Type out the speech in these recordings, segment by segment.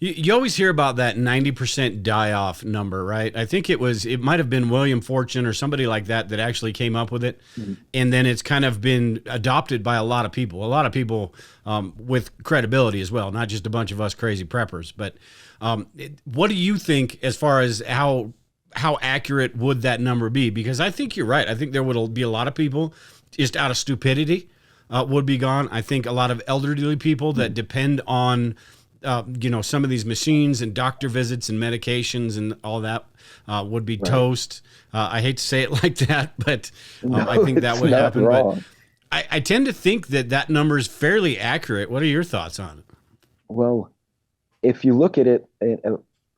You always hear about that 90% die off number, right? I think it might have been William Fortune or somebody like that that actually came up with it. Mhm. And then it's kind of been adopted by a lot of people with credibility as well, not just a bunch of us crazy preppers. But what do you think as far as how accurate would that number be? Because I think you're right. I think there would be a lot of people just out of stupidity would be gone. I think a lot of elderly people that depend on some of these machines and doctor visits and medications and all that would be Right. toast. I hate to say it like that, but I No, think that it's would not happen. But wrong. I tend to think that that number is fairly accurate. What are your thoughts on it? Well, if you look at it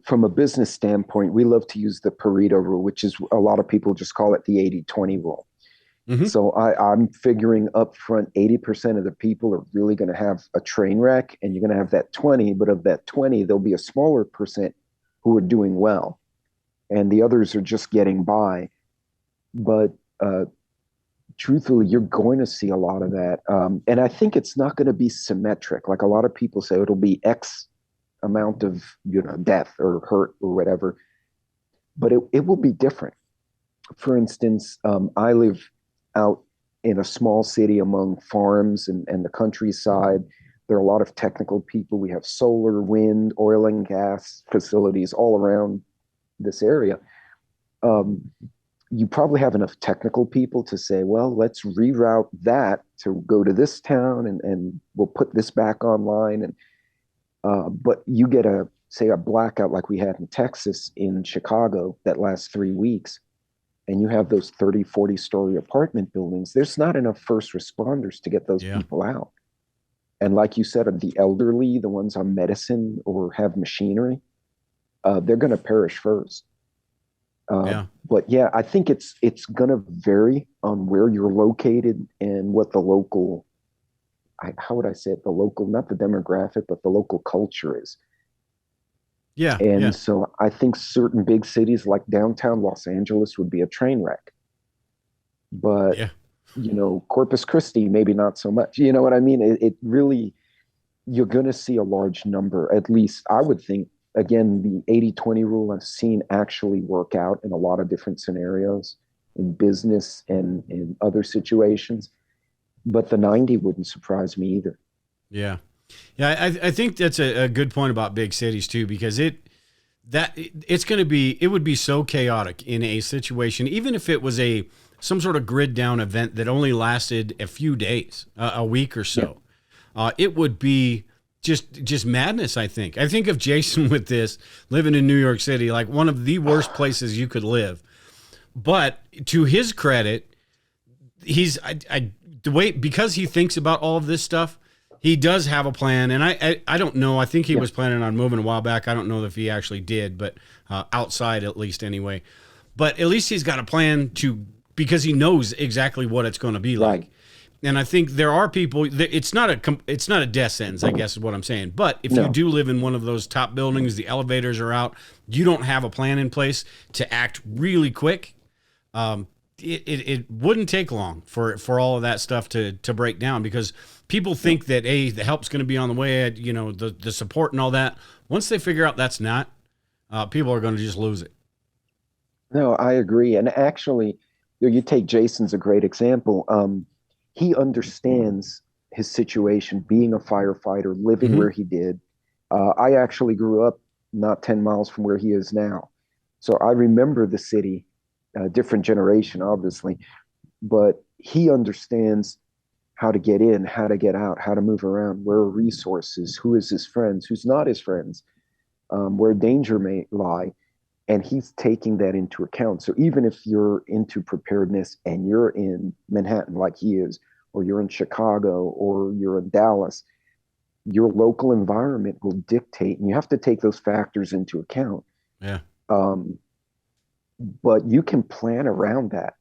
from a business standpoint, we love to use the Pareto rule, which is a lot of people just call it the 80-20 rule. Mm-hmm. So I'm figuring up front 80% of the people are really going to have a train wreck, and you're going to have that 20, but of that 20, there'll be a smaller percent who are doing well, and the others are just getting by. But truthfully, you're going to see a lot of that. And I think it's not going to be symmetric. Like a lot of people say, it'll be X amount of death or hurt or whatever, but it will be different. For instance, I live out in a small city among farms and the countryside. There are a lot of technical people. We have solar, wind, oil and gas facilities all around this area. Um, you probably have enough technical people to say, well, let's reroute that to go to this town and we'll put this back online. And but you get a say a blackout like we had in Texas in Chicago that lasts 3 weeks, and you have those 30, 40-story apartment buildings, there's not enough first responders to get those Yeah. people out. And like you said, the elderly, the ones on medicine or have machinery, they're going to perish first. Uh, Yeah. but yeah, I think it's going to vary on where you're located and what the local, how would I say it, the local, not the demographic, but the local culture is. Yeah. And Yeah. so I think certain big cities like downtown Los Angeles would be a train wreck. But, Yeah. Corpus Christi, maybe not so much. You know what I mean? It really, you're going to see a large number, at least I would think. Again, the 80-20 rule I've seen actually work out in a lot of different scenarios in business and in other situations. But the 90 wouldn't surprise me either. Yeah. Yeah. I think that's a good point about big cities too, because it would be so chaotic in a situation, even if it was some sort of grid down event that only lasted a few days, a week or Yeah. so. It would be just madness. I think of Jason with this living in New York City, like one of the worst places you could live. But to his credit, the way, because he thinks about all of this stuff, he does have a plan. And I don't know. I think he Yeah. was planning on moving a while back. I don't know if he actually did, but outside at least anyway. But at least he's got a plan because he knows exactly what it's going to be Right. like. And I think there are people. It's not a death sentence, I guess is what I'm saying. But if you No. do live in one of those top buildings, the elevators are out, you don't have a plan in place to act really quick. Um, it wouldn't take long for all of that stuff to break down, because people No. think that the help's going to be on the way, the support and all that. Once they figure out that's not, people are going to just lose it. No, I agree. And actually, you take Jason's a great example. He understands his situation, being a firefighter, living Hmm. where he did. I actually grew up not 10 miles from where he is now. So I remember the city, different generation, obviously, but he understands how to get in, how to get out, how to move around, where are resources, who is his friends, who's not his friends, where danger may lie. And he's taking that into account. So even if you're into preparedness and you're in Manhattan like he is, or you're in Chicago, or you're in Dallas, your local environment will dictate, and you have to take those factors into account. Yeah. Um, but you can plan around that.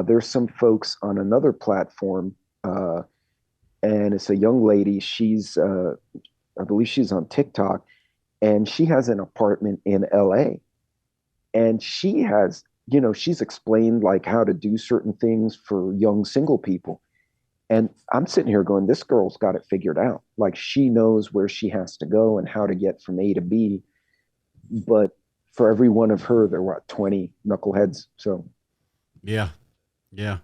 There's some folks on another platform, and it's a young lady. I believe she's on TikTok, and she has an apartment in LA. And she has, she's explained like how to do certain things for young single people. And I'm sitting here going, this girl's got it figured out. Like she knows where she has to go and how to get from A to B. But for every one of her, there were what, 20 knuckleheads. So Yeah. Yeah.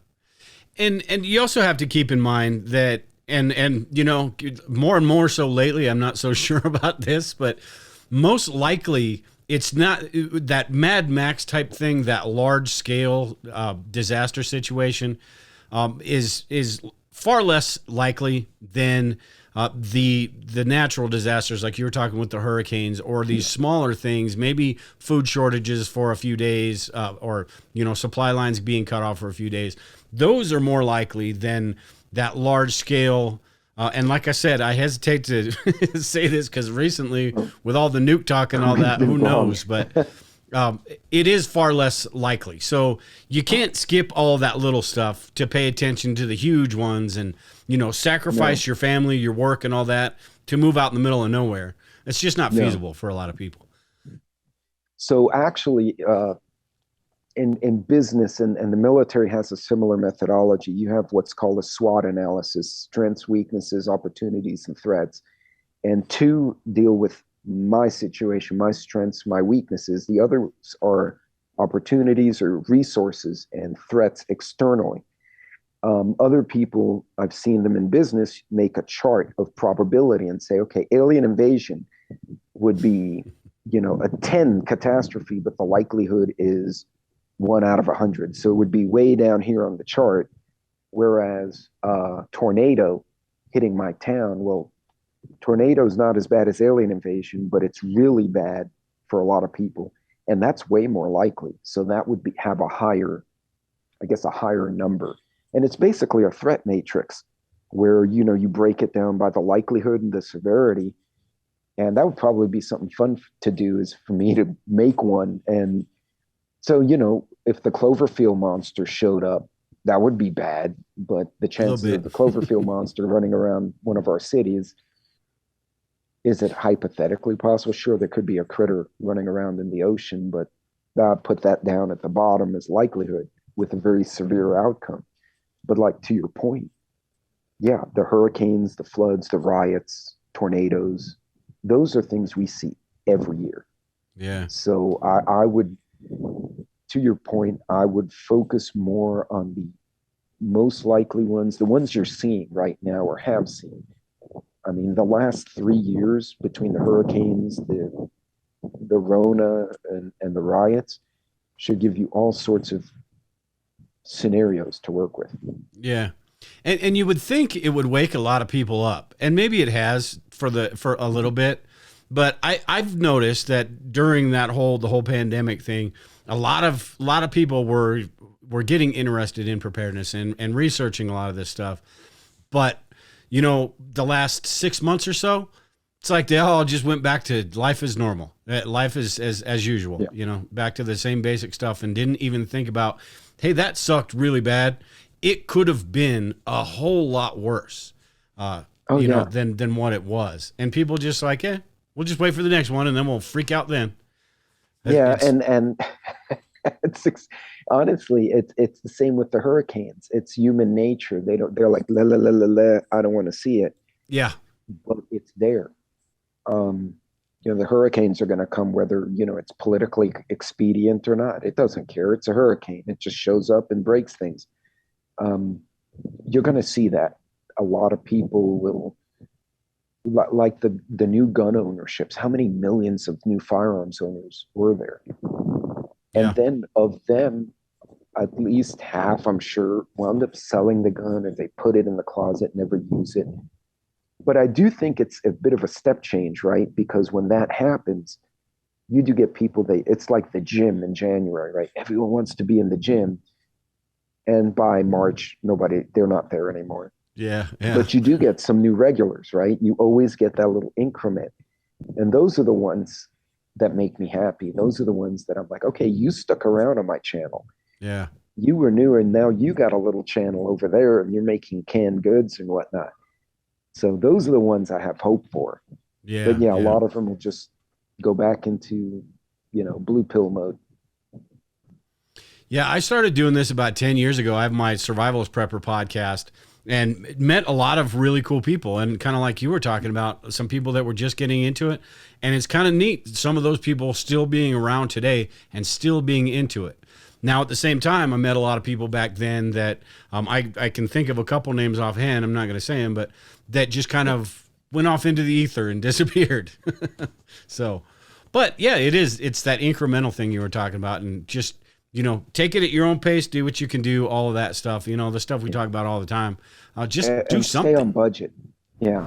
And you also have to keep in mind that, and you know, more and more so lately, I'm not so sure about this, but most likely it's not that Mad Max type thing, that large scale disaster situation is far less likely than the natural disasters like you were talking with the hurricanes, or these smaller things, maybe food shortages for a few days, or you know, supply lines being cut off for a few days. Those are more likely than that large scale. And like I said, I hesitate to say this because recently, with all the nuke talk and all we've that, who been wrong. knows? But it is far less likely. So you can't skip all that little stuff to pay attention to the huge ones, and you know, No, sacrifice your family, your work, and all that to move out in the middle of nowhere. It's just not no. feasible for a lot of people. So actually, in business and the military has a similar methodology. You have what's called a SWOT analysis: strengths, weaknesses, opportunities, and threats. And two deal with my situation, my strengths, my weaknesses. The others are opportunities or resources and threats externally. Other people, I've seen them in business, make a chart of probability and say, okay, alien invasion would be, a 10 catastrophe, but the likelihood is 1 out of 100. So it would be way down here on the chart. Whereas tornado hitting my town, well, tornado is not as bad as alien invasion, but it's really bad for a lot of people. And that's way more likely. So that would have a higher, I guess, a higher number. And it's basically a threat matrix where, you break it down by the likelihood and the severity. And that would probably be something fun to do, is for me to make one. And so, if the Cloverfield monster showed up, that would be bad. But the A little chances of bit. the Cloverfield monster running around one of our cities, is it hypothetically possible? Sure, there could be a critter running around in the ocean, but I'd put that down at the bottom as likelihood with a very severe outcome. But like to your point, yeah, the hurricanes, the floods, the riots, tornadoes, those are things we see every year. Yeah. So I would, to your point, I would focus more on the most likely ones, the ones you're seeing right now or have seen. I mean, the last 3 years between the hurricanes, the Rona, and the riots should give you all sorts of scenarios to work with. Yeah. And you would think it would wake a lot of people up, and maybe it has for a little bit, but I've noticed that during the whole pandemic thing, a lot of people were getting interested in preparedness and researching a lot of this stuff. But you know, the last 6 months or so, it's like they all just went back to life as normal. Life is as usual, Yeah. you know, back to the same basic stuff, and didn't even think about, hey, that sucked really bad. It could have been a whole lot worse, Oh you know, yeah, than what it was. And people just like, we'll just wait for the next one, and then we'll freak out then. yeah, It's and it's honestly, it's the same with the hurricanes. It's human nature. They're like la la la la la. I don't want to see it, yeah, but it's there. Um, the hurricanes are going to come whether it's politically expedient or not. It doesn't care. It's a hurricane. It just shows up and breaks things. Um, you're going to see that a lot of people will, like the new gun ownerships. How many millions of new firearms owners were there? And yeah, then of them, at least half, I'm sure, wound up selling the gun, or they put it in the closet, never use it. But I do think it's a bit of a step change, right? Because when that happens, you do get people, it's like the gym in January, right? Everyone wants to be in the gym. And by March, they're not there anymore. yeah, yeah, But you do get some new regulars, right? You always get that little increment. And those are the ones that make me happy. Those are the ones that I'm like, okay, you stuck around on my channel. yeah, You were new, and now you got a little channel over there, and you're making canned goods and whatnot. So those are the ones I have hope for. But yeah, yeah, a yeah. lot of them will just go back into, blue pill mode. Yeah, I started doing this about 10 years ago. I have my Survivalist Prepper podcast, and met a lot of really cool people, and kind of like you were talking about, some people that were just getting into it. And it's kind of neat, some of those people still being around today and still being into it. Now, at the same time, I met a lot of people back then that I can think of a couple names offhand. I'm not going to say them, but that just kind of went off into the ether and disappeared. So, but yeah, it's that incremental thing you were talking about, and just, take it at your own pace, do what you can do, all of that stuff, the stuff we talk about all the time. Just do and something. stay on budget. Yeah.